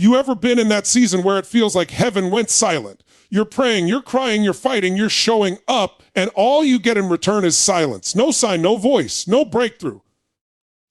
You ever been in that season where it feels like heaven went silent? You're praying, you're crying, you're fighting, you're showing up, and all you get in return is silence. No sign, no voice, no breakthrough.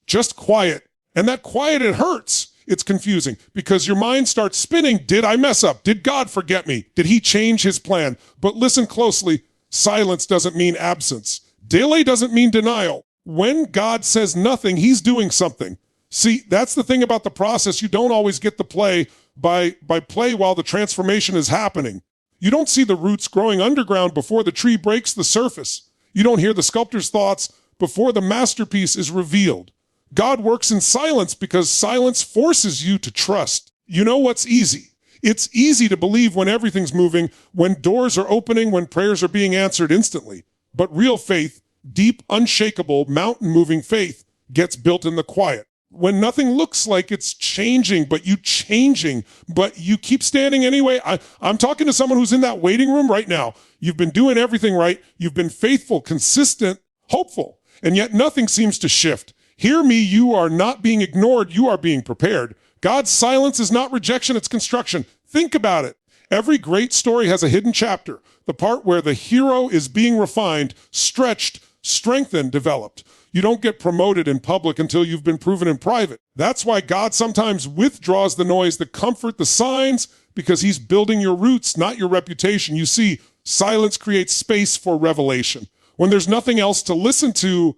Just quiet. And that quiet, it hurts. It's confusing because your mind starts spinning. Did I mess up? Did God forget me? Did he change his plan? But listen closely. Silence doesn't mean absence. Delay doesn't mean denial. When God says nothing, he's doing something. See, that's the thing about the process. You don't always get the play by play while the transformation is happening. You don't see the roots growing underground before the tree breaks the surface. You don't hear the sculptor's thoughts before the masterpiece is revealed. God works in silence because silence forces you to trust. You know what's easy? It's easy to believe when everything's moving, when doors are opening, when prayers are being answered instantly. But real faith, deep, unshakable, mountain-moving faith, gets built in the quiet. When nothing looks like it's changing, but you keep standing anyway. I'm talking to someone who's in that waiting room right now. You've been doing everything right. You've been faithful, consistent, hopeful, and yet nothing seems to shift. Hear me, you are not being ignored. You are being prepared. God's silence is not rejection, it's construction. Think about it. Every great story has a hidden chapter, the part where the hero is being refined, stretched, strengthened, developed. You don't get promoted in public until you've been proven in private. That's why God sometimes withdraws the noise, the comfort, the signs, because he's building your roots, not your reputation. You see, silence creates space for revelation. When there's nothing else to listen to,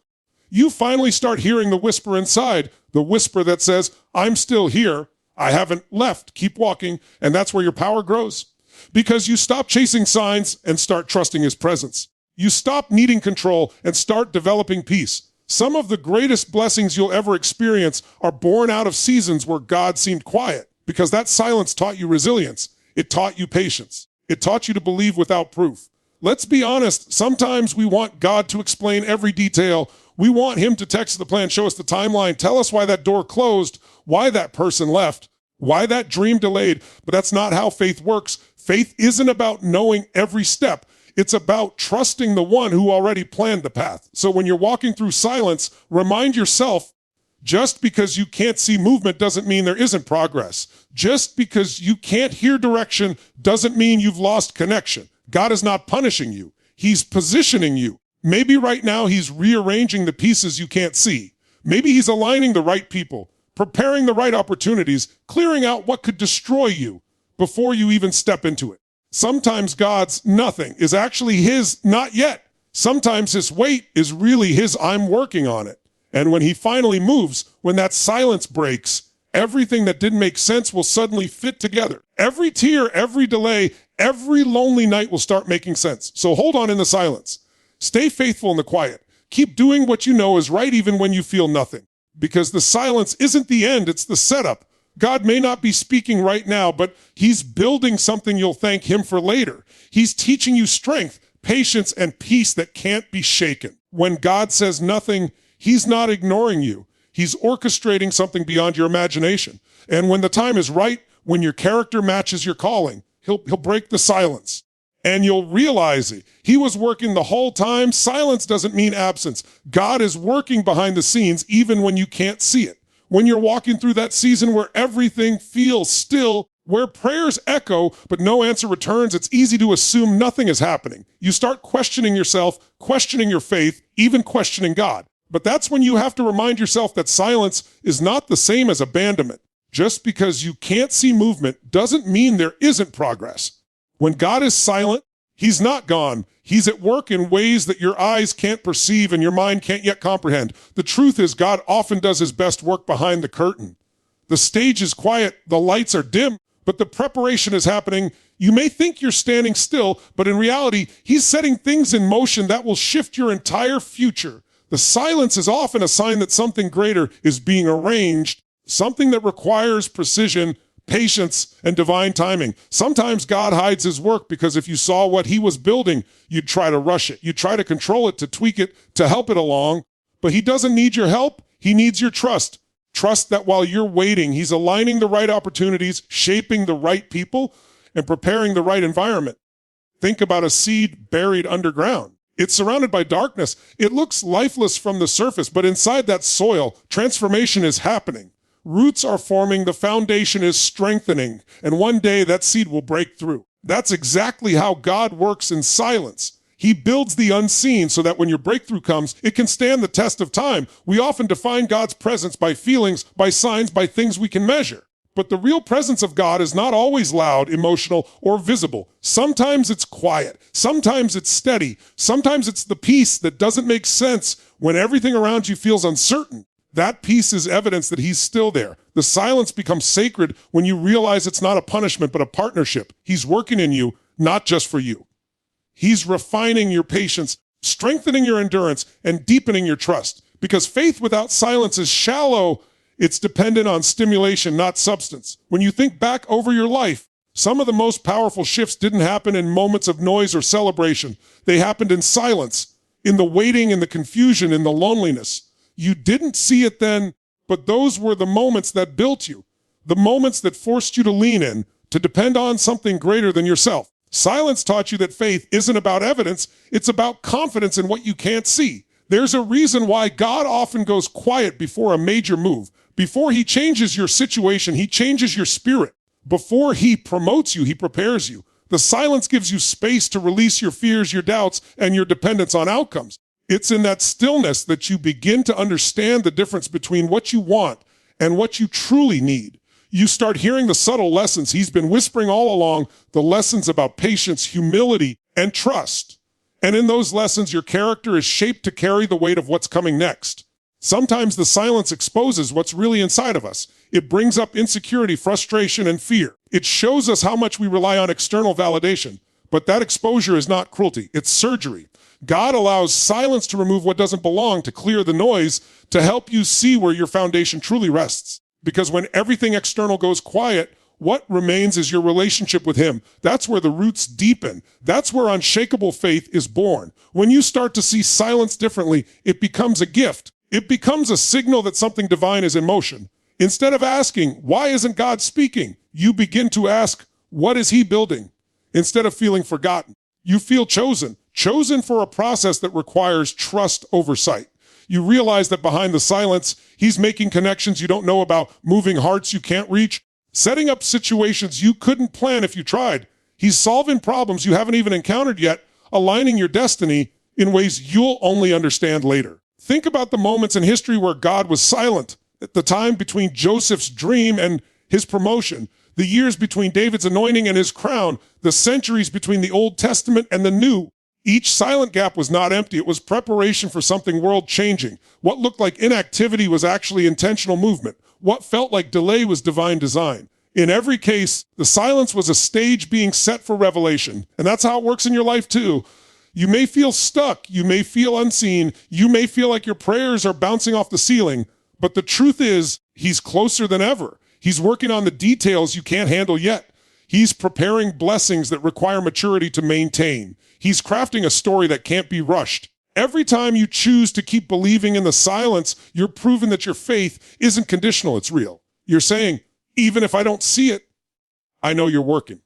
you finally start hearing the whisper inside, the whisper that says, I'm still here. I haven't left. Keep walking. And that's where your power grows. Because you stop chasing signs and start trusting his presence. You stop needing control and start developing peace. Some of the greatest blessings you'll ever experience are born out of seasons where God seemed quiet, because that silence taught you resilience. It taught you patience. It taught you to believe without proof. Let's be honest. Sometimes we want God to explain every detail. We want him to text the plan, show us the timeline, tell us why that door closed, why that person left, why that dream delayed. But that's not how faith works. Faith isn't about knowing every step. It's about trusting the one who already planned the path. So when you're walking through silence, remind yourself, just because you can't see movement doesn't mean there isn't progress. Just because you can't hear direction doesn't mean you've lost connection. God is not punishing you. He's positioning you. Maybe right now he's rearranging the pieces you can't see. Maybe he's aligning the right people, preparing the right opportunities, clearing out what could destroy you before you even step into it. Sometimes God's nothing is actually his not yet. Sometimes his wait is really his I'm working on it. And when he finally moves, when that silence breaks, everything that didn't make sense will suddenly fit together. Every tear, every delay, every lonely night will start making sense. So hold on in the silence. Stay faithful in the quiet. Keep doing what you know is right even when you feel nothing. Because the silence isn't the end, it's the setup. God may not be speaking right now, but he's building something you'll thank him for later. He's teaching you strength, patience, and peace that can't be shaken. When God says nothing, he's not ignoring you. He's orchestrating something beyond your imagination. And when the time is right, when your character matches your calling, he'll break the silence. And you'll realize it. He was working the whole time. Silence doesn't mean absence. God is working behind the scenes even when you can't see it. When you're walking through that season where everything feels still, where prayers echo but no answer returns, it's easy to assume nothing is happening. You start questioning yourself, questioning your faith, even questioning God. But that's when you have to remind yourself that silence is not the same as abandonment. Just because you can't see movement doesn't mean there isn't progress. When God is silent, he's not gone. He's at work in ways that your eyes can't perceive and your mind can't yet comprehend. The truth is, God often does his best work behind the curtain. The stage is quiet, the lights are dim, but the preparation is happening. You may think you're standing still, but in reality, he's setting things in motion that will shift your entire future. The silence is often a sign that something greater is being arranged, something that requires precision, patience, and divine timing. Sometimes God hides his work because if you saw what he was building, you'd try to rush it. You'd try to control it, to tweak it, to help it along. But he doesn't need your help. He needs your trust. Trust that while you're waiting, he's aligning the right opportunities, shaping the right people, and preparing the right environment. Think about a seed buried underground. It's surrounded by darkness. It looks lifeless from the surface, but inside that soil, transformation is happening. Roots are forming, the foundation is strengthening, and one day that seed will break through. That's exactly how God works in silence. He builds the unseen so that when your breakthrough comes, it can stand the test of time. We often define God's presence by feelings, by signs, by things we can measure. But the real presence of God is not always loud, emotional, or visible. Sometimes it's quiet. Sometimes it's steady. Sometimes it's the peace that doesn't make sense when everything around you feels uncertain. That peace is evidence that he's still there. The silence becomes sacred when you realize it's not a punishment, but a partnership. He's working in you, not just for you. He's refining your patience, strengthening your endurance, and deepening your trust. Because faith without silence is shallow. It's dependent on stimulation, not substance. When you think back over your life, some of the most powerful shifts didn't happen in moments of noise or celebration. They happened in silence, in the waiting, in the confusion, in the loneliness. You didn't see it then, but those were the moments that built you, the moments that forced you to lean in, to depend on something greater than yourself. Silence taught you that faith isn't about evidence, it's about confidence in what you can't see. There's a reason why God often goes quiet before a major move. Before he changes your situation, he changes your spirit. Before he promotes you, he prepares you. The silence gives you space to release your fears, your doubts, and your dependence on outcomes. It's in that stillness that you begin to understand the difference between what you want and what you truly need. You start hearing the subtle lessons he's been whispering all along, the lessons about patience, humility, and trust. And in those lessons, your character is shaped to carry the weight of what's coming next. Sometimes the silence exposes what's really inside of us. It brings up insecurity, frustration, and fear. It shows us how much we rely on external validation. But that exposure is not cruelty, it's surgery. God allows silence to remove what doesn't belong, to clear the noise, to help you see where your foundation truly rests. Because when everything external goes quiet, what remains is your relationship with him. That's where the roots deepen. That's where unshakable faith is born. When you start to see silence differently, it becomes a gift. It becomes a signal that something divine is in motion. Instead of asking, why isn't God speaking? You begin to ask, what is he building? Instead of feeling forgotten, you feel chosen for a process that requires trust over sight. You realize that behind the silence, he's making connections you don't know about, moving hearts you can't reach, setting up situations you couldn't plan if you tried. He's solving problems you haven't even encountered yet, aligning your destiny in ways you'll only understand later. Think about the moments in history where God was silent. At the time between Joseph's dream and his promotion, the years between David's anointing and his crown, the centuries between the Old Testament and the New. Each silent gap was not empty. It was preparation for something world-changing. What looked like inactivity was actually intentional movement. What felt like delay was divine design. In every case, the silence was a stage being set for revelation. And that's how it works in your life too. You may feel stuck. You may feel unseen. You may feel like your prayers are bouncing off the ceiling. But the truth is, he's closer than ever. He's working on the details you can't handle yet. He's preparing blessings that require maturity to maintain. He's crafting a story that can't be rushed. Every time you choose to keep believing in the silence, you're proving that your faith isn't conditional, it's real. You're saying, even if I don't see it, I know you're working.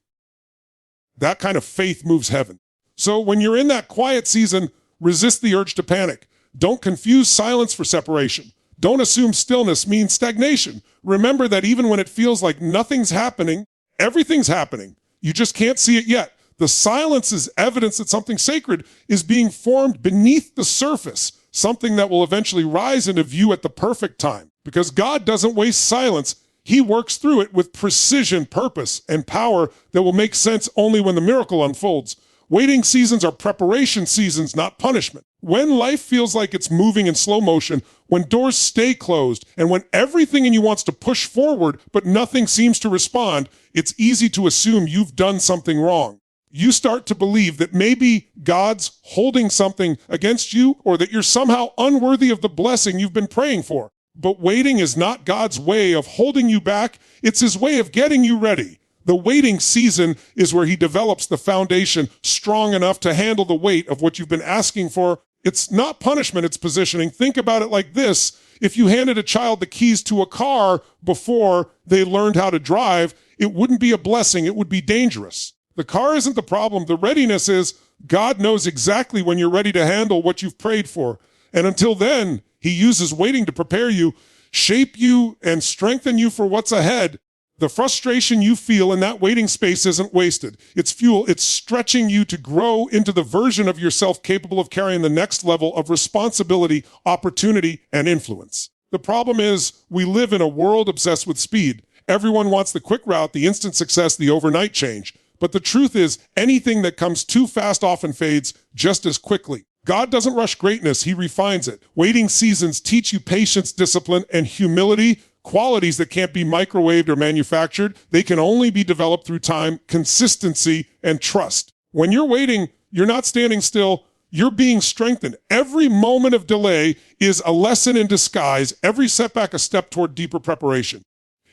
That kind of faith moves heaven. So when you're in that quiet season, resist the urge to panic. Don't confuse silence for separation. Don't assume stillness means stagnation. Remember that even when it feels like nothing's happening, everything's happening. You just can't see it yet. The silence is evidence that something sacred is being formed beneath the surface, something that will eventually rise into view at the perfect time. Because God doesn't waste silence. He works through it with precision, purpose, and power that will make sense only when the miracle unfolds. Waiting seasons are preparation seasons, not punishment. When life feels like it's moving in slow motion, when doors stay closed, and when everything in you wants to push forward but nothing seems to respond, it's easy to assume you've done something wrong. You start to believe that maybe God's holding something against you or that you're somehow unworthy of the blessing you've been praying for. But waiting is not God's way of holding you back. It's his way of getting you ready. The waiting season is where he develops the foundation strong enough to handle the weight of what you've been asking for. It's not punishment, it's positioning. Think about it like this. If you handed a child the keys to a car before they learned how to drive, it wouldn't be a blessing, it would be dangerous. The car isn't the problem. The readiness is God knows exactly when you're ready to handle what you've prayed for. And until then, he uses waiting to prepare you. shape you and strengthen you for what's ahead. The frustration you feel in that waiting space isn't wasted. It's fuel. It's stretching you to grow into the version of yourself capable of carrying the next level of responsibility, opportunity, and influence. The problem is we live in a world obsessed with speed. Everyone wants the quick route, the instant success, the overnight change. But the truth is, anything that comes too fast often fades just as quickly. God doesn't rush greatness, he refines it. Waiting seasons teach you patience, discipline, and humility, qualities that can't be microwaved or manufactured. They can only be developed through time, consistency, and trust. When you're waiting, you're not standing still, you're being strengthened. Every moment of delay is a lesson in disguise, every setback a step toward deeper preparation.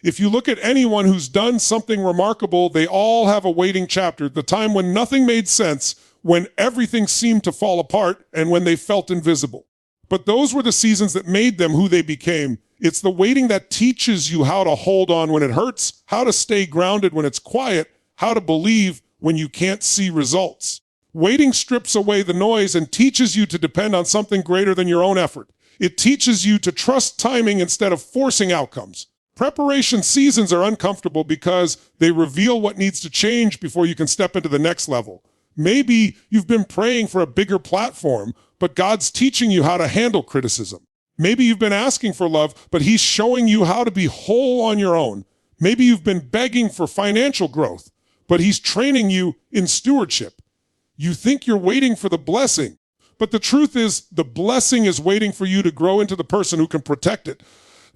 If you look at anyone who's done something remarkable, they all have a waiting chapter, the time when nothing made sense, when everything seemed to fall apart, and when they felt invisible. But those were the seasons that made them who they became. It's the waiting that teaches you how to hold on when it hurts, how to stay grounded when it's quiet, how to believe when you can't see results. Waiting strips away the noise and teaches you to depend on something greater than your own effort. It teaches you to trust timing instead of forcing outcomes. Preparation seasons are uncomfortable because they reveal what needs to change before you can step into the next level. Maybe you've been praying for a bigger platform, but God's teaching you how to handle criticism. Maybe you've been asking for love, but he's showing you how to be whole on your own. Maybe you've been begging for financial growth, but he's training you in stewardship. You think you're waiting for the blessing, but the truth is the blessing is waiting for you to grow into the person who can protect it.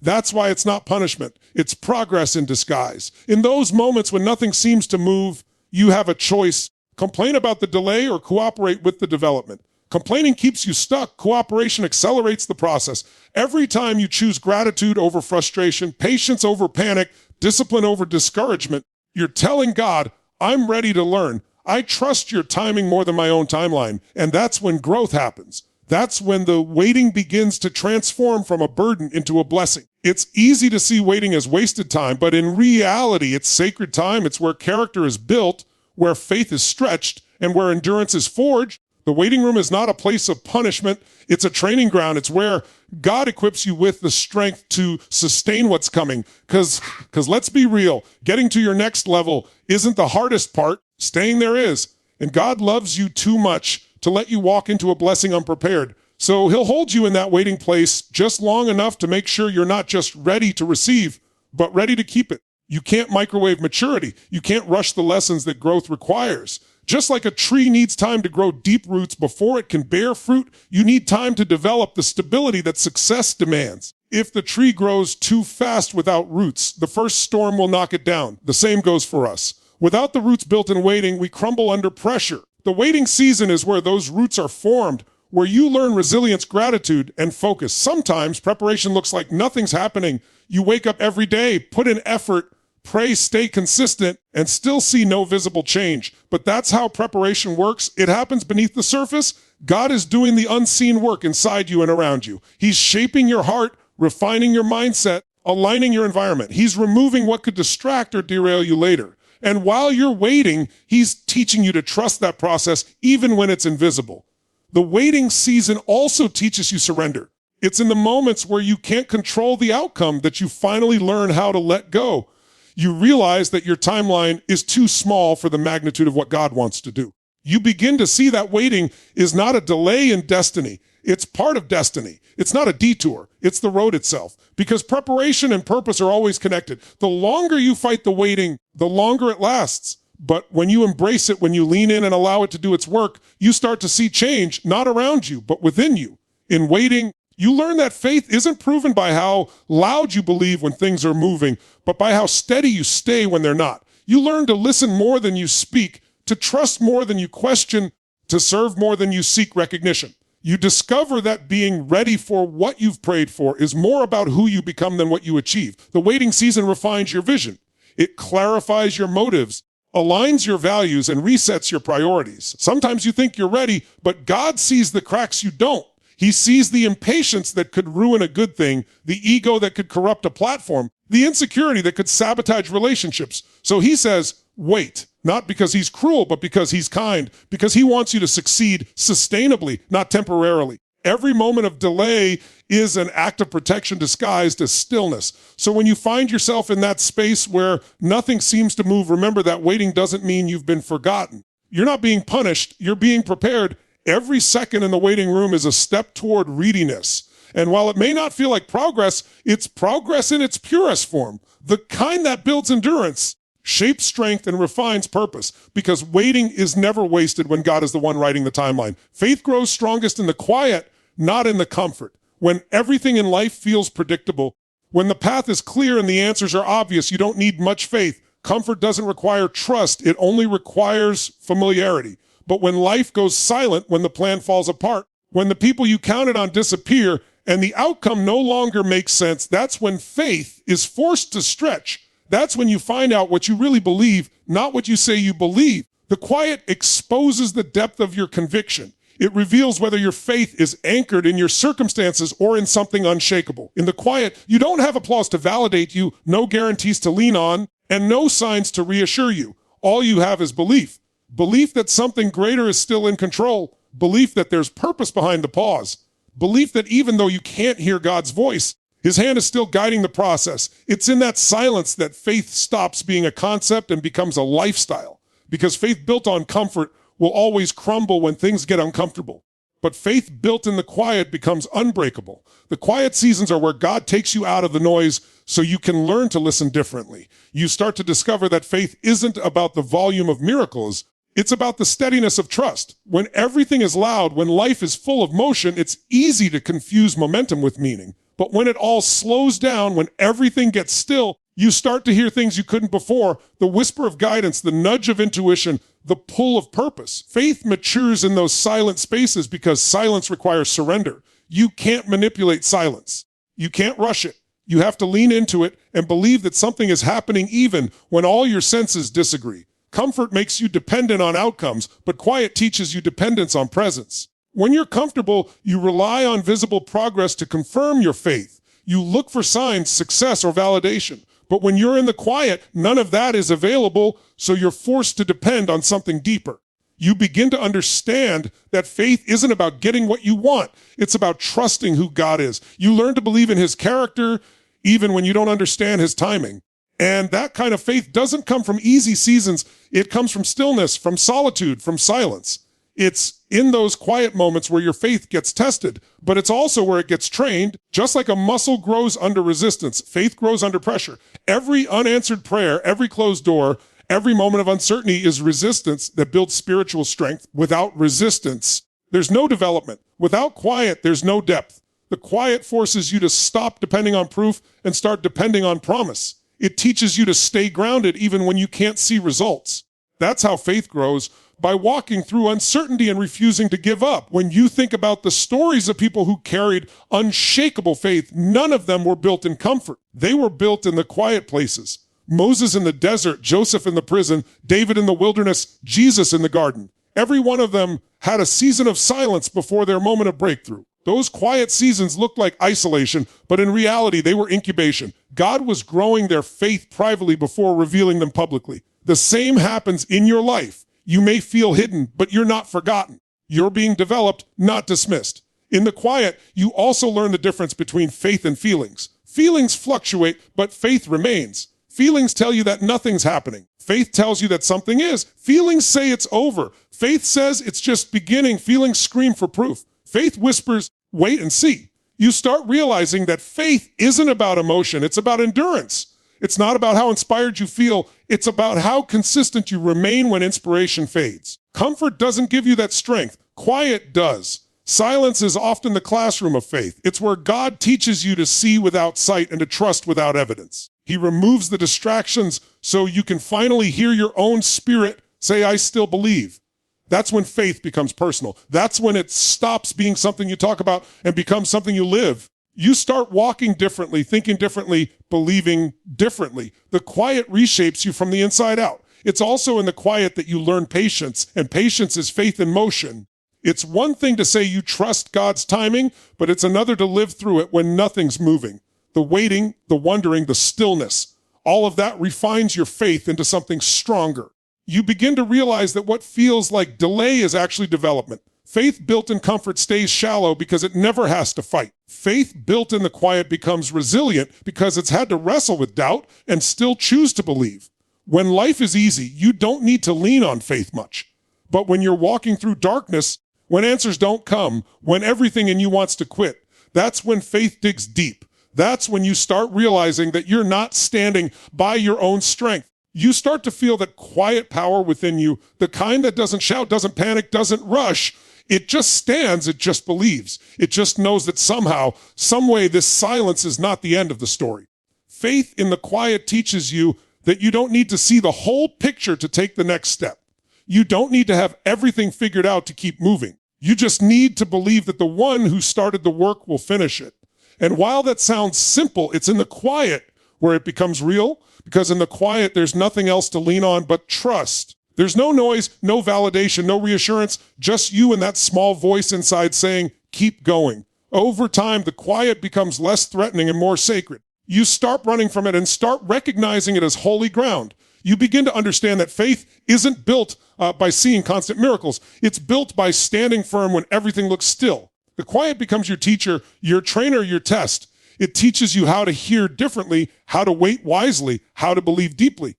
That's why it's not punishment. It's progress in disguise. In those moments when nothing seems to move, you have a choice. Complain about the delay or cooperate with the development. Complaining keeps you stuck. Cooperation accelerates the process. Every time you choose gratitude over frustration, patience over panic, discipline over discouragement, you're telling God, I'm ready to learn. I trust your timing more than my own timeline. And that's when growth happens. That's when the waiting begins to transform from a burden into a blessing. It's easy to see waiting as wasted time, but in reality, it's sacred time. It's where character is built, where faith is stretched, and where endurance is forged. The waiting room is not a place of punishment. It's a training ground. It's where God equips you with the strength to sustain what's coming. Because let's be real, getting to your next level isn't the hardest part. Staying there is. And God loves you too much to let you walk into a blessing unprepared. So he'll hold you in that waiting place just long enough to make sure you're not just ready to receive, but ready to keep it. You can't microwave maturity. You can't rush the lessons that growth requires. Just like a tree needs time to grow deep roots before it can bear fruit, you need time to develop the stability that success demands. If the tree grows too fast without roots, the first storm will knock it down. The same goes for us. Without the roots built in waiting, we crumble under pressure. The waiting season is where those roots are formed, where you learn resilience, gratitude, and focus. Sometimes preparation looks like nothing's happening. You wake up every day, put in effort, pray, stay consistent, and still see no visible change. But that's how preparation works. It happens beneath the surface. God is doing the unseen work inside you and around you. He's shaping your heart, refining your mindset, aligning your environment. He's removing what could distract or derail you later. And while you're waiting, he's teaching you to trust that process even when it's invisible. The waiting season also teaches you surrender. It's in the moments where you can't control the outcome that you finally learn how to let go. You realize that your timeline is too small for the magnitude of what God wants to do. You begin to see that waiting is not a delay in destiny. It's part of destiny. It's not a detour. It's the road itself. Because preparation and purpose are always connected. The longer you fight the waiting, the longer it lasts. But when you embrace it, when you lean in and allow it to do its work, you start to see change, not around you, but within you. In waiting, you learn that faith isn't proven by how loud you believe when things are moving, but by how steady you stay when they're not. You learn to listen more than you speak, to trust more than you question, to serve more than you seek recognition. You discover that being ready for what you've prayed for is more about who you become than what you achieve. The waiting season refines your vision. It clarifies your motives, aligns your values, and resets your priorities. Sometimes you think you're ready, but God sees the cracks you don't. He sees the impatience that could ruin a good thing, the ego that could corrupt a platform, the insecurity that could sabotage relationships. So he says, wait, not because he's cruel, but because he's kind, because he wants you to succeed sustainably, not temporarily. Every moment of delay is an act of protection disguised as stillness. So when you find yourself in that space where nothing seems to move, remember that waiting doesn't mean you've been forgotten. You're not being punished, you're being prepared. Every second in the waiting room is a step toward readiness. And while it may not feel like progress, it's progress in its purest form, the kind that builds endurance, shapes strength, and refines purpose, because waiting is never wasted when God is the one writing the timeline. Faith grows strongest in the quiet, not in the comfort. When everything in life feels predictable, when the path is clear and the answers are obvious, you don't need much faith. Comfort doesn't require trust, it only requires familiarity. But when life goes silent, when the plan falls apart, when the people you counted on disappear, and the outcome no longer makes sense, that's when faith is forced to stretch. That's when you find out what you really believe, not what you say you believe. The quiet exposes the depth of your conviction. It reveals whether your faith is anchored in your circumstances or in something unshakable. In the quiet, you don't have applause to validate you, no guarantees to lean on, and no signs to reassure you. All you have is belief. Belief that something greater is still in control. Belief that there's purpose behind the pause. Belief that even though you can't hear God's voice, his hand is still guiding the process. It's in that silence that faith stops being a concept and becomes a lifestyle. Because faith built on comfort will always crumble when things get uncomfortable. But faith built in the quiet becomes unbreakable. The quiet seasons are where God takes you out of the noise so you can learn to listen differently. You start to discover that faith isn't about the volume of miracles. It's about the steadiness of trust. When everything is loud, when life is full of motion, it's easy to confuse momentum with meaning. But when it all slows down, when everything gets still, you start to hear things you couldn't before, the whisper of guidance, the nudge of intuition, the pull of purpose. Faith matures in those silent spaces because silence requires surrender. You can't manipulate silence. You can't rush it. You have to lean into it and believe that something is happening even when all your senses disagree. Comfort makes you dependent on outcomes, but quiet teaches you dependence on presence. When you're comfortable, you rely on visible progress to confirm your faith. You look for signs, success, or validation. But when you're in the quiet, none of that is available, so you're forced to depend on something deeper. You begin to understand that faith isn't about getting what you want. It's about trusting who God is. You learn to believe in his character, even when you don't understand his timing. And that kind of faith doesn't come from easy seasons. It comes from stillness, from solitude, from silence. It's in those quiet moments where your faith gets tested, but it's also where it gets trained. Just like a muscle grows under resistance, faith grows under pressure. Every unanswered prayer, every closed door, every moment of uncertainty is resistance that builds spiritual strength. Without resistance, there's no development. Without quiet, there's no depth. The quiet forces you to stop depending on proof and start depending on promise. It teaches you to stay grounded even when you can't see results. That's how faith grows, by walking through uncertainty and refusing to give up. When you think about the stories of people who carried unshakable faith, none of them were built in comfort. They were built in the quiet places. Moses in the desert, Joseph in the prison, David in the wilderness, Jesus in the garden. Every one of them had a season of silence before their moment of breakthrough. Those quiet seasons looked like isolation, but in reality, they were incubation. God was growing their faith privately before revealing them publicly. The same happens in your life. You may feel hidden, but you're not forgotten. You're being developed, not dismissed. In the quiet, you also learn the difference between faith and feelings. Feelings fluctuate, but faith remains. Feelings tell you that nothing's happening. Faith tells you that something is. Feelings say it's over. Faith says it's just beginning. Feelings scream for proof. Faith whispers, wait and see. You start realizing that faith isn't about emotion, it's about endurance. It's not about how inspired you feel, it's about how consistent you remain when inspiration fades. Comfort doesn't give you that strength, quiet does. Silence is often the classroom of faith. It's where God teaches you to see without sight and to trust without evidence. He removes the distractions so you can finally hear your own spirit say, I still believe. That's when faith becomes personal. That's when it stops being something you talk about and becomes something you live. You start walking differently, thinking differently, believing differently. The quiet reshapes you from the inside out. It's also in the quiet that you learn patience, and patience is faith in motion. It's one thing to say you trust God's timing, but it's another to live through it when nothing's moving. The waiting, the wondering, the stillness, all of that refines your faith into something stronger. You begin to realize that what feels like delay is actually development. Faith built in comfort stays shallow because it never has to fight. Faith built in the quiet becomes resilient because it's had to wrestle with doubt and still choose to believe. When life is easy, you don't need to lean on faith much. But when you're walking through darkness, when answers don't come, when everything in you wants to quit, that's when faith digs deep. That's when you start realizing that you're not standing by your own strength. You start to feel that quiet power within you, the kind that doesn't shout, doesn't panic, doesn't rush. It just stands, it just believes. It just knows that somehow, some way, this silence is not the end of the story. Faith in the quiet teaches you that you don't need to see the whole picture to take the next step. You don't need to have everything figured out to keep moving. You just need to believe that the one who started the work will finish it. And while that sounds simple, it's in the quiet where it becomes real, because in the quiet, there's nothing else to lean on but trust. There's no noise, no validation, no reassurance, just you and that small voice inside saying, keep going. Over time, the quiet becomes less threatening and more sacred. You start running from it and start recognizing it as holy ground. You begin to understand that faith isn't built by seeing constant miracles. It's built by standing firm when everything looks still. The quiet becomes your teacher, your trainer, your test. It teaches you how to hear differently, how to wait wisely, how to believe deeply.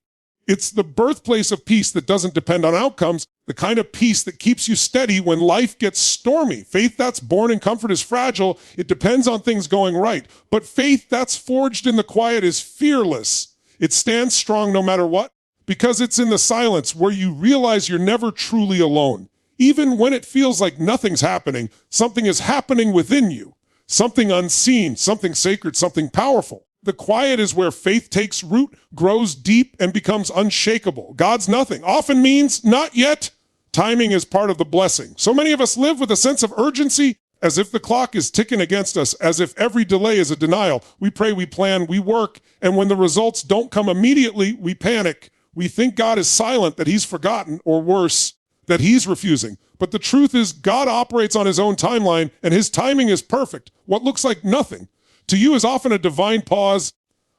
It's the birthplace of peace that doesn't depend on outcomes, the kind of peace that keeps you steady when life gets stormy. Faith that's born in comfort is fragile. It depends on things going right. But faith that's forged in the quiet is fearless. It stands strong no matter what, because it's in the silence where you realize you're never truly alone. Even when it feels like nothing's happening, something is happening within you. Something unseen, something sacred, something powerful. The quiet is where faith takes root, grows deep, and becomes unshakable. God's nothing often means not yet. Timing is part of the blessing. So many of us live with a sense of urgency, as if the clock is ticking against us, as if every delay is a denial. We pray, we plan, we work, and when the results don't come immediately, we panic. We think God is silent, that he's forgotten, or worse, that he's refusing. But the truth is, God operates on his own timeline, and his timing is perfect. What looks like nothing to you is often a divine pause,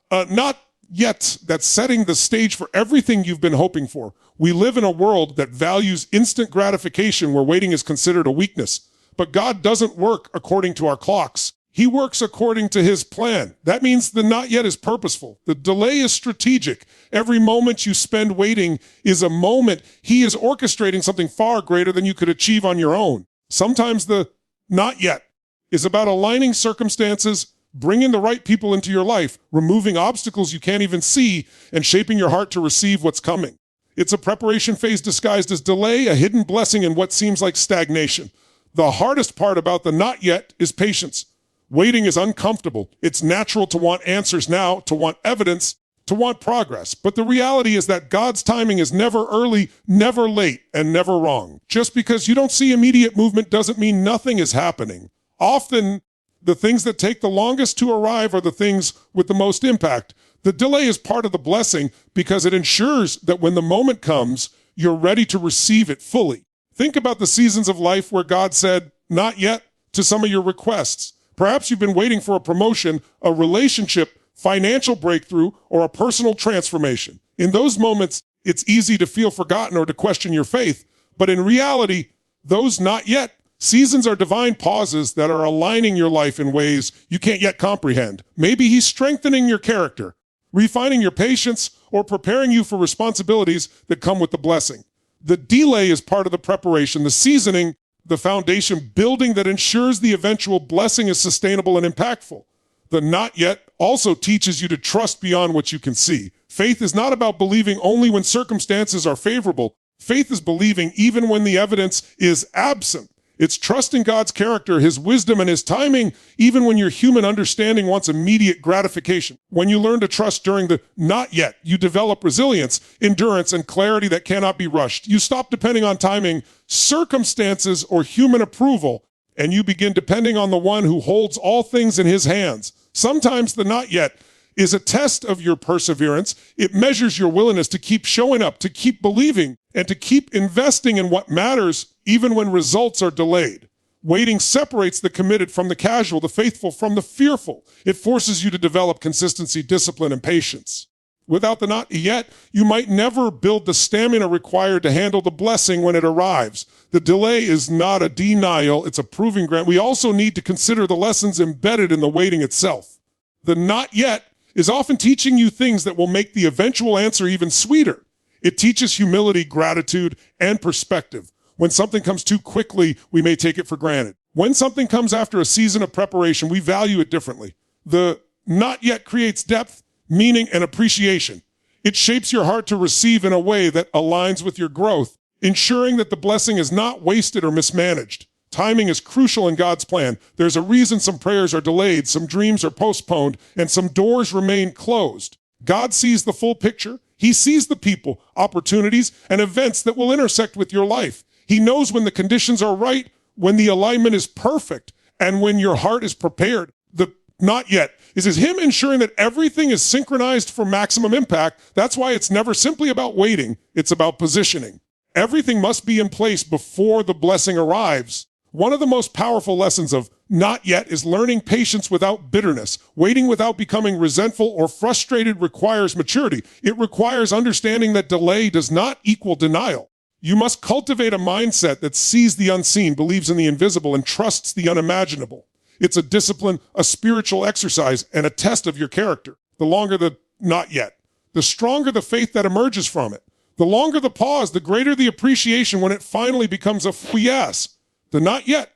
not yet, that's setting the stage for everything you've been hoping for. We live in a world that values instant gratification where waiting is considered a weakness. But God doesn't work according to our clocks. He works according to his plan. That means the not yet is purposeful. The delay is strategic. Every moment you spend waiting is a moment he is orchestrating something far greater than you could achieve on your own. Sometimes the not yet is about aligning circumstances, bringing the right people into your life, removing obstacles you can't even see, and shaping your heart to receive what's coming. It's a preparation phase disguised as delay, a hidden blessing in what seems like stagnation. The hardest part about the not yet is patience. Waiting is uncomfortable. It's natural to want answers now, to want evidence, to want progress. But the reality is that God's timing is never early, never late, and never wrong. Just because you don't see immediate movement doesn't mean nothing is happening. Often, the things that take the longest to arrive are the things with the most impact. The delay is part of the blessing because it ensures that when the moment comes, you're ready to receive it fully. Think about the seasons of life where God said, not yet, to some of your requests. Perhaps you've been waiting for a promotion, a relationship, financial breakthrough, or a personal transformation. In those moments, it's easy to feel forgotten or to question your faith. But in reality, those not yet seasons are divine pauses that are aligning your life in ways you can't yet comprehend. Maybe he's strengthening your character, refining your patience, or preparing you for responsibilities that come with the blessing. The delay is part of the preparation, the seasoning, the foundation building that ensures the eventual blessing is sustainable and impactful. The not yet also teaches you to trust beyond what you can see. Faith is not about believing only when circumstances are favorable. Faith is believing even when the evidence is absent. It's trusting God's character, his wisdom, and his timing, even when your human understanding wants immediate gratification. When you learn to trust during the not yet, you develop resilience, endurance, and clarity that cannot be rushed. You stop depending on timing, circumstances, or human approval, and you begin depending on the one who holds all things in his hands. Sometimes the not yet is a test of your perseverance. It measures your willingness to keep showing up, to keep believing, and to keep investing in what matters even when results are delayed. Waiting separates the committed from the casual, the faithful from the fearful. It forces you to develop consistency, discipline, and patience. Without the not yet, you might never build the stamina required to handle the blessing when it arrives. The delay is not a denial, it's a proving ground. We also need to consider the lessons embedded in the waiting itself. The not yet is often teaching you things that will make the eventual answer even sweeter. It teaches humility, gratitude, and perspective. When something comes too quickly, we may take it for granted. When something comes after a season of preparation, we value it differently. The not yet creates depth, meaning, and appreciation. It shapes your heart to receive in a way that aligns with your growth, ensuring that the blessing is not wasted or mismanaged. Timing is crucial in God's plan. There's a reason some prayers are delayed, some dreams are postponed, and some doors remain closed. God sees the full picture. He sees the people, opportunities, and events that will intersect with your life. He knows when the conditions are right, when the alignment is perfect, and when your heart is prepared. The not yet is him ensuring that everything is synchronized for maximum impact. That's why it's never simply about waiting. It's about positioning. Everything must be in place before the blessing arrives. One of the most powerful lessons of not yet is learning patience without bitterness. Waiting without becoming resentful or frustrated requires maturity. It requires understanding that delay does not equal denial. You must cultivate a mindset that sees the unseen, believes in the invisible, and trusts the unimaginable. It's a discipline, a spiritual exercise, and a test of your character. The longer the not yet, the stronger the faith that emerges from it. The longer the pause, the greater the appreciation when it finally becomes a yes. The not yet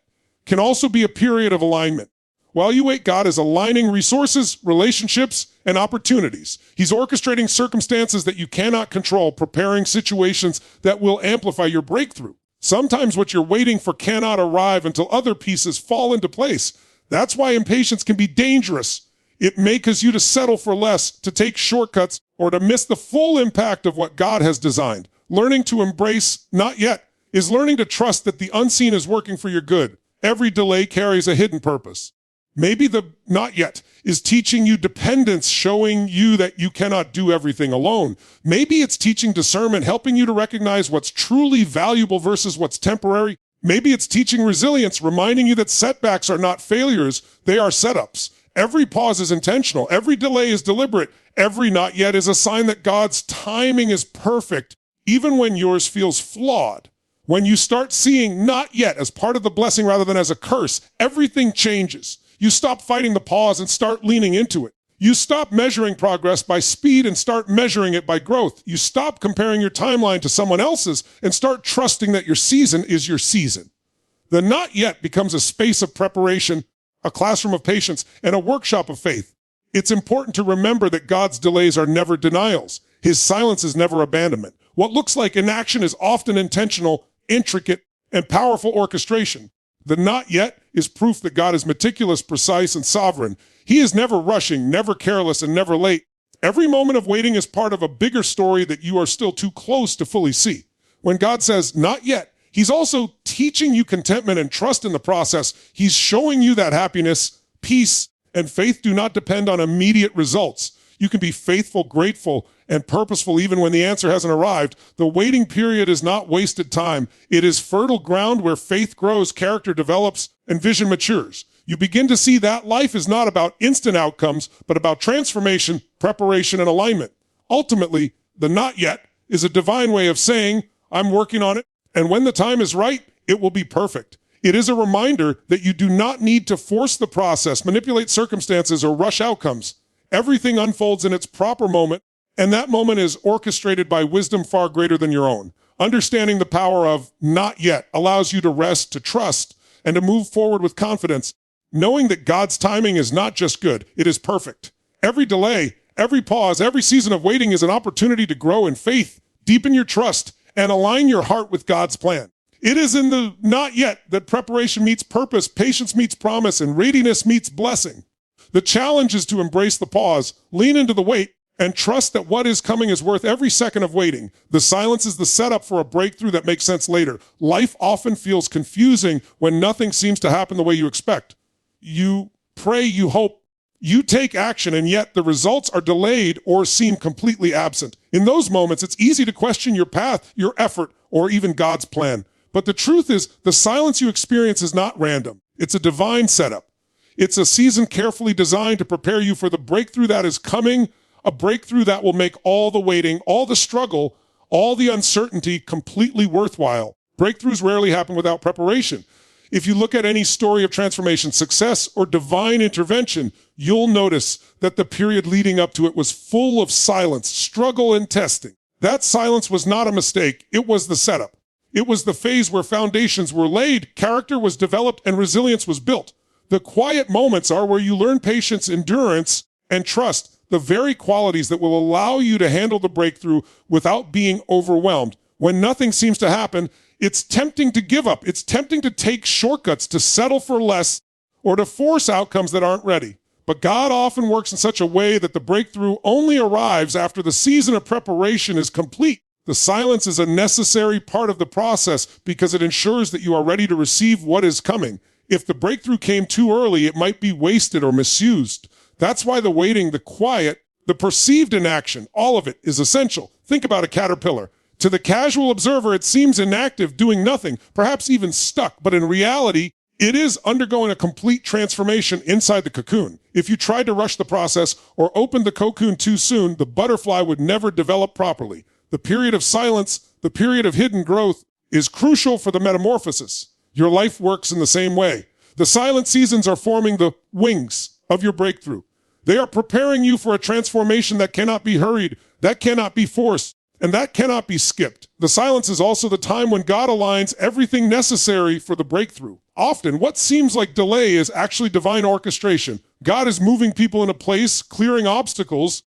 can also be a period of alignment. While you wait, God is aligning resources, relationships, and opportunities. He's orchestrating circumstances that you cannot control, preparing situations that will amplify your breakthrough. Sometimes what you're waiting for cannot arrive until other pieces fall into place. That's why impatience can be dangerous. It may cause you to settle for less, to take shortcuts, or to miss the full impact of what God has designed. Learning to embrace not yet is learning to trust that the unseen is working for your good. Every delay carries a hidden purpose. Maybe the not yet is teaching you dependence, showing you that you cannot do everything alone. Maybe it's teaching discernment, helping you to recognize what's truly valuable versus what's temporary. Maybe it's teaching resilience, reminding you that setbacks are not failures, they are setups. Every pause is intentional. Every delay is deliberate. Every not yet is a sign that God's timing is perfect, even when yours feels flawed. When you start seeing not yet as part of the blessing rather than as a curse, everything changes. You stop fighting the pause and start leaning into it. You stop measuring progress by speed and start measuring it by growth. You stop comparing your timeline to someone else's and start trusting that your season is your season. The not yet becomes a space of preparation, a classroom of patience, and a workshop of faith. It's important to remember that God's delays are never denials. His silence is never abandonment. What looks like inaction is often intentional, intricate, and powerful orchestration. The not yet is proof that God is meticulous, precise, and sovereign. He is never rushing, never careless, and never late. Every moment of waiting is part of a bigger story that you are still too close to fully see. When God says, not yet, He's also teaching you contentment and trust in the process. He's showing you that happiness, peace, and faith do not depend on immediate results. You can be faithful, grateful, and purposeful even when the answer hasn't arrived. The waiting period is not wasted time. It is fertile ground where faith grows, character develops, and vision matures. You begin to see that life is not about instant outcomes, but about transformation, preparation, and alignment. Ultimately, the not yet is a divine way of saying, I'm working on it, and when the time is right, it will be perfect. It is a reminder that you do not need to force the process, manipulate circumstances, or rush outcomes. Everything unfolds in its proper moment, and that moment is orchestrated by wisdom far greater than your own. Understanding the power of not yet allows you to rest, to trust, and to move forward with confidence, knowing that God's timing is not just good, it is perfect. Every delay, every pause, every season of waiting is an opportunity to grow in faith, deepen your trust, and align your heart with God's plan. It is in the not yet that preparation meets purpose, patience meets promise, and readiness meets blessing. The challenge is to embrace the pause, lean into the wait, and trust that what is coming is worth every second of waiting. The silence is the setup for a breakthrough that makes sense later. Life often feels confusing when nothing seems to happen the way you expect. You pray, you hope, you take action, and yet the results are delayed or seem completely absent. In those moments, it's easy to question your path, your effort, or even God's plan. But the truth is, the silence you experience is not random. It's a divine setup. It's a season carefully designed to prepare you for the breakthrough that is coming. A breakthrough that will make all the waiting, all the struggle, all the uncertainty completely worthwhile. Breakthroughs rarely happen without preparation. If you look at any story of transformation, success, or divine intervention, you'll notice that the period leading up to it was full of silence, struggle, and testing. That silence was not a mistake. It was the setup. It was the phase where foundations were laid, character was developed, and resilience was built. The quiet moments are where you learn patience, endurance, and trust, the very qualities that will allow you to handle the breakthrough without being overwhelmed. When nothing seems to happen, it's tempting to give up. It's tempting to take shortcuts, to settle for less, or to force outcomes that aren't ready. But God often works in such a way that the breakthrough only arrives after the season of preparation is complete. The silence is a necessary part of the process because it ensures that you are ready to receive what is coming. If the breakthrough came too early, it might be wasted or misused. That's why the waiting, the quiet, the perceived inaction, all of it is essential. Think about a caterpillar. To the casual observer, it seems inactive, doing nothing, perhaps even stuck, but in reality, it is undergoing a complete transformation inside the cocoon. If you tried to rush the process or opened the cocoon too soon, the butterfly would never develop properly. The period of silence, the period of hidden growth, is crucial for the metamorphosis. Your life works in the same way. The silent seasons are forming the wings of your breakthrough. They are preparing you for a transformation that cannot be hurried, that cannot be forced, and that cannot be skipped. The silence is also the time when God aligns everything necessary for the breakthrough. Often, what seems like delay is actually divine orchestration. God is moving people into place, clearing obstacles,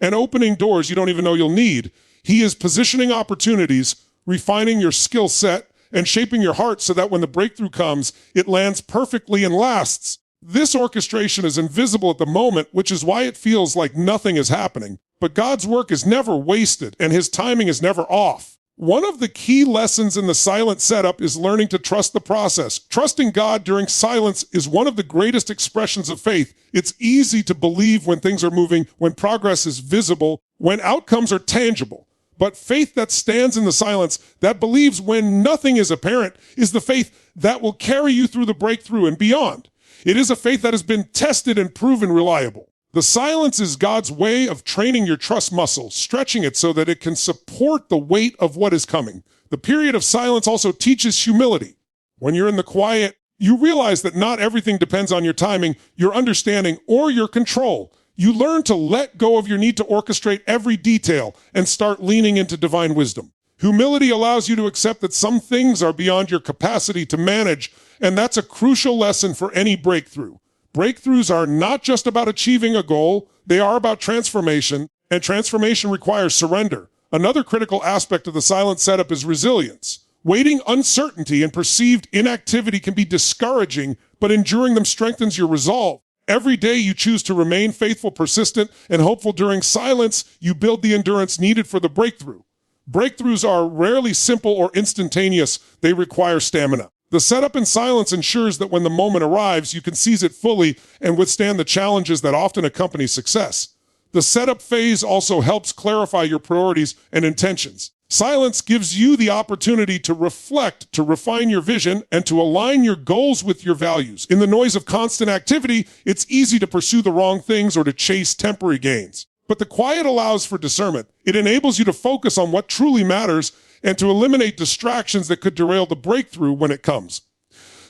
and opening doors you don't even know you'll need. He is positioning opportunities, refining your skill set, and shaping your heart so that when the breakthrough comes, it lands perfectly and lasts. This orchestration is invisible at the moment, which is why it feels like nothing is happening. But God's work is never wasted, and his timing is never off. One of the key lessons in the silent setup is learning to trust the process. Trusting God during silence is one of the greatest expressions of faith. It's easy to believe when things are moving, when progress is visible, when outcomes are tangible. But faith that stands in the silence, that believes when nothing is apparent, is the faith that will carry you through the breakthrough and beyond. It is a faith that has been tested and proven reliable. The silence is God's way of training your trust muscle, stretching it so that it can support the weight of what is coming. The period of silence also teaches humility. When you're in the quiet, you realize that not everything depends on your timing, your understanding, or your control. You learn to let go of your need to orchestrate every detail and start leaning into divine wisdom. Humility allows you to accept that some things are beyond your capacity to manage, and that's a crucial lesson for any breakthrough. Breakthroughs are not just about achieving a goal, they are about transformation, and transformation requires surrender. Another critical aspect of the silent setup is resilience. Waiting uncertainty and perceived inactivity can be discouraging, but enduring them strengthens your resolve. Every day you choose to remain faithful, persistent, and hopeful during silence, you build the endurance needed for the breakthrough. Breakthroughs are rarely simple or instantaneous, they require stamina. The setup in silence ensures that when the moment arrives, you can seize it fully and withstand the challenges that often accompany success. The setup phase also helps clarify your priorities and intentions. Silence gives you the opportunity to reflect, to refine your vision, and to align your goals with your values. In the noise of constant activity, it's easy to pursue the wrong things or to chase temporary gains. But the quiet allows for discernment. It enables you to focus on what truly matters and to eliminate distractions that could derail the breakthrough when it comes.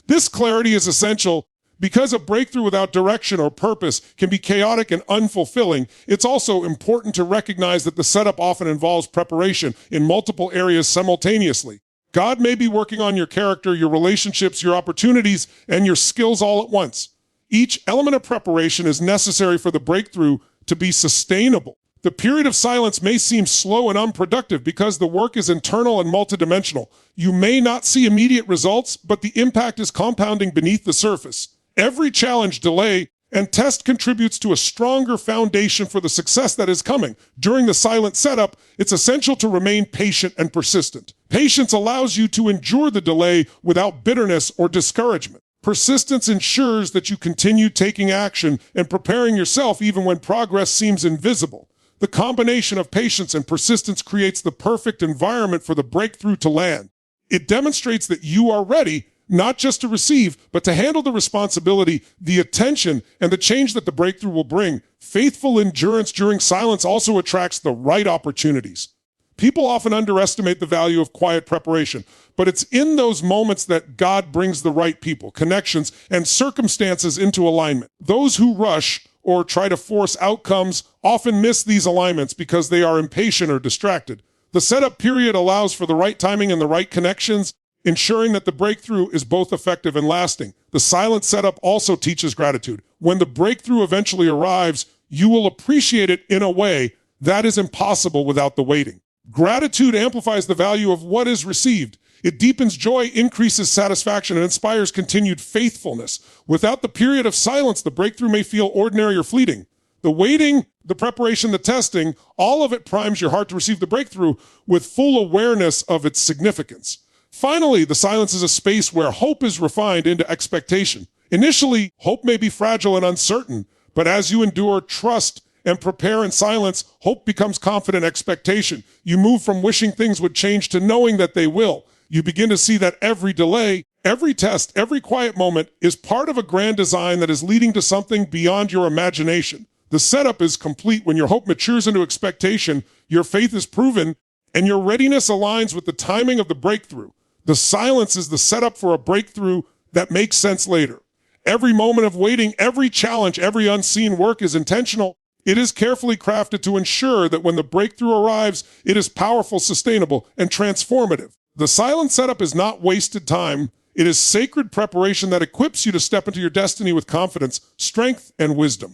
This clarity is essential because a breakthrough without direction or purpose can be chaotic and unfulfilling. It's also important to recognize that the setup often involves preparation in multiple areas simultaneously. God may be working on your character, your relationships, your opportunities, and your skills all at once. Each element of preparation is necessary for the breakthrough to be sustainable. The period of silence may seem slow and unproductive because the work is internal and multidimensional. You may not see immediate results, but the impact is compounding beneath the surface. Every challenge, delay, and test contributes to a stronger foundation for the success that is coming. During the silent setup, it's essential to remain patient and persistent. Patience allows you to endure the delay without bitterness or discouragement. Persistence ensures that you continue taking action and preparing yourself even when progress seems invisible. The combination of patience and persistence creates the perfect environment for the breakthrough to land. It demonstrates that you are ready, not just to receive, but to handle the responsibility, the attention, and the change that the breakthrough will bring. Faithful endurance during silence also attracts the right opportunities. People often underestimate the value of quiet preparation, but it's in those moments that God brings the right people, connections, and circumstances into alignment. Those who rush or try to force outcomes often miss these alignments because they are impatient or distracted. The setup period allows for the right timing and the right connections, ensuring that the breakthrough is both effective and lasting. The silent setup also teaches gratitude. When the breakthrough eventually arrives, you will appreciate it in a way that is impossible without the waiting. Gratitude amplifies the value of what is received. It deepens joy, increases satisfaction, and inspires continued faithfulness. Without the period of silence, the breakthrough may feel ordinary or fleeting. The waiting, the preparation, the testing, all of it primes your heart to receive the breakthrough with full awareness of its significance. Finally, the silence is a space where hope is refined into expectation. Initially, hope may be fragile and uncertain, but as you endure, trust, and prepare in silence, hope becomes confident expectation. You move from wishing things would change to knowing that they will. You begin to see that every delay, every test, every quiet moment is part of a grand design that is leading to something beyond your imagination. The setup is complete when your hope matures into expectation, your faith is proven, and your readiness aligns with the timing of the breakthrough. The silence is the setup for a breakthrough that makes sense later. Every moment of waiting, every challenge, every unseen work is intentional. It is carefully crafted to ensure that when the breakthrough arrives, it is powerful, sustainable, and transformative. The silent setup is not wasted time. It is sacred preparation that equips you to step into your destiny with confidence, strength, and wisdom.